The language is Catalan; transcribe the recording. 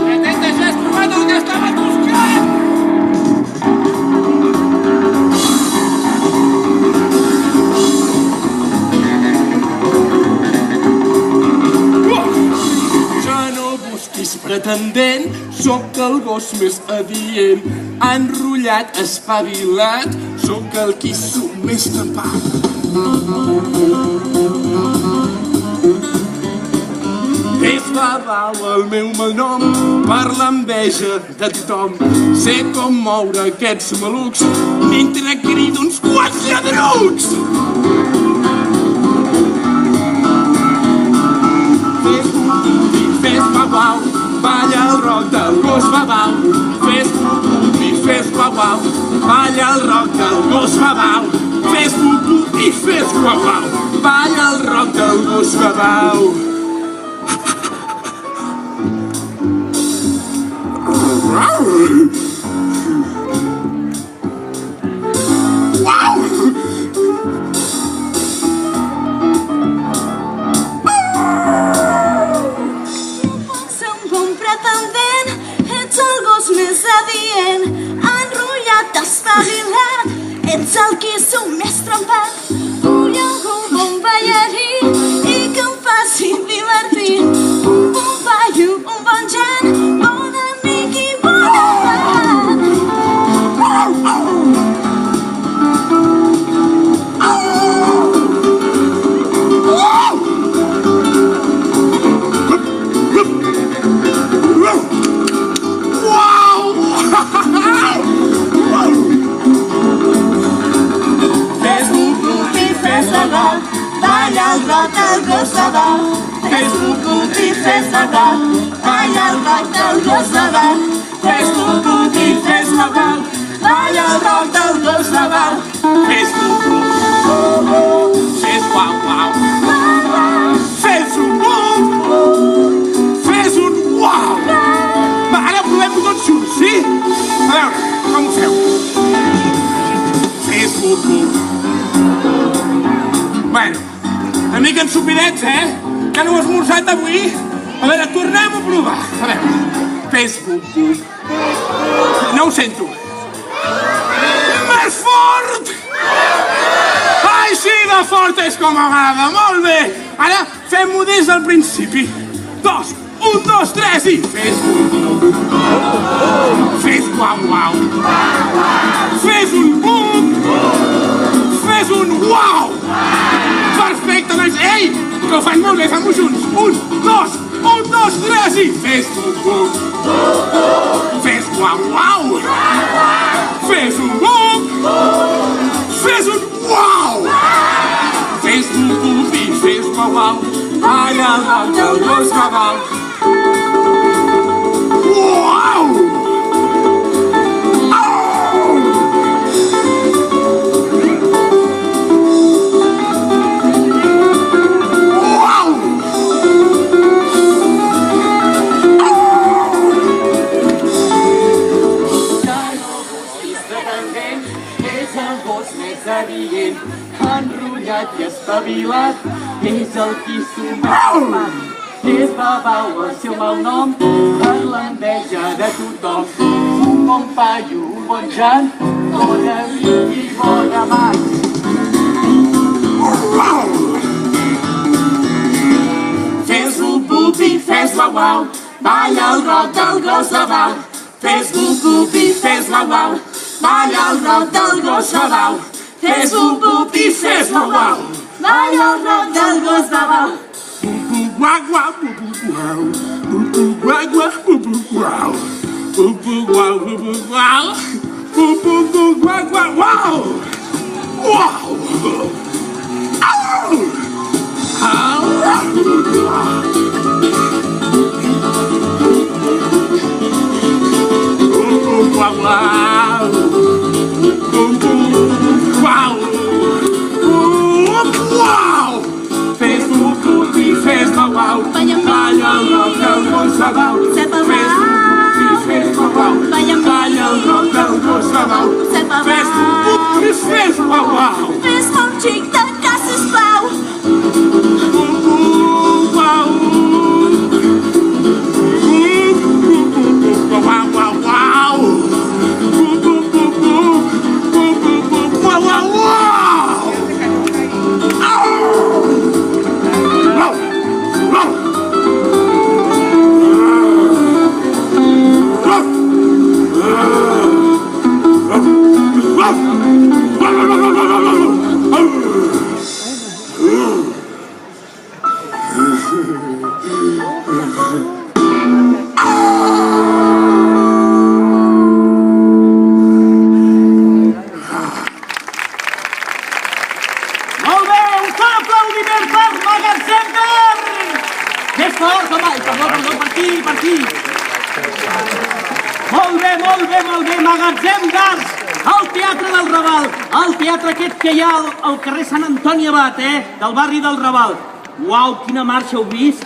Rateta, ja has trobat el que estaves buscant! Ja no busquis pretendent, sóc el gos més adient. Enrotllat, espavilat, sóc el quisso més trempat. És babau el meu malnom per l'enveja de tothom. Sé com moure aquests malucs mentre crido uns quants lladrucs. Fes bububi, fes babau, balla el rock del gos babau. Fes bububi, fes babau, balla el rock del gos babau. Fes bububi, fes babau, balla el rock del gos babau. Ets el quisso més trempat. Vull algun bon ballarí i que em faci divertir. Un bon paio, un bon gent, bon amic i bon amant. Balla el rock del gos babau. Fes bububi, fes babau, balla el rock del gos babau. Fes bububi, fes babau, balla el rock del gos babau. Fes bububi, fes guau guau. Fes un bum, fes un uau. Va, ara provem-ho tots junts, sí? A veure, com ho feu? Fes bububi. Bueno, una mica ensupidets, que no heu esmorzat avui? A veure, tornem-ho a provar. A veure, fes bububi. No ho sento. Més fort! Ai, sí, de fort és com m'agrada, molt bé! Ara fem-ho des del principi. 2, 1, 2, 3 i... Fes bububi. Fes guau guau. Fes un bum. Fes un uau. Perfecte, nois! Ei! Que ho fas molt bé, fem-ho junts! 1, 2, 3 i... Fes bububi. Fes guau guau. Fes un bum. Fes un uau. Fes bububi, fes guau guau. Balla el rock del gos babau. Uau! Enrotllat i espavilat, és el quisso més trempat. És babau el seu malnom per l'enveja de tothom. Un bon paio, un bon jan, bon amic i bon amant. Fes bububi, fes guau, balla el rock del gos babau. Fes bububi, fes guau, balla el rock del gos babau. Fes bububi, fes guau, balla el rock del gos babau. Bubu guau guau, bubu guau, bubu guau guau, bubu guau, bubu guau, bubu guau, bubu guau guau, wow, wow, bubu guau guau. Wow! Wow! Fes bububi, fes babau, balla el rock del gos babau. Fes bububi, fes babau, balla el rock del gos babau. Fes bububi, fes babau. Fes com xic de casa, sisplau. Bubu, wow! Molt bé, un fort aplaudiment per Magatzem. Més fort, home. Perdó, per aquí. Molt bé, Magatzem d'Arts, al Teatre del Raval, el teatre aquest que hi ha al carrer Sant Antoni Abat, del barri del Raval. Uau, quina marxa heu vist?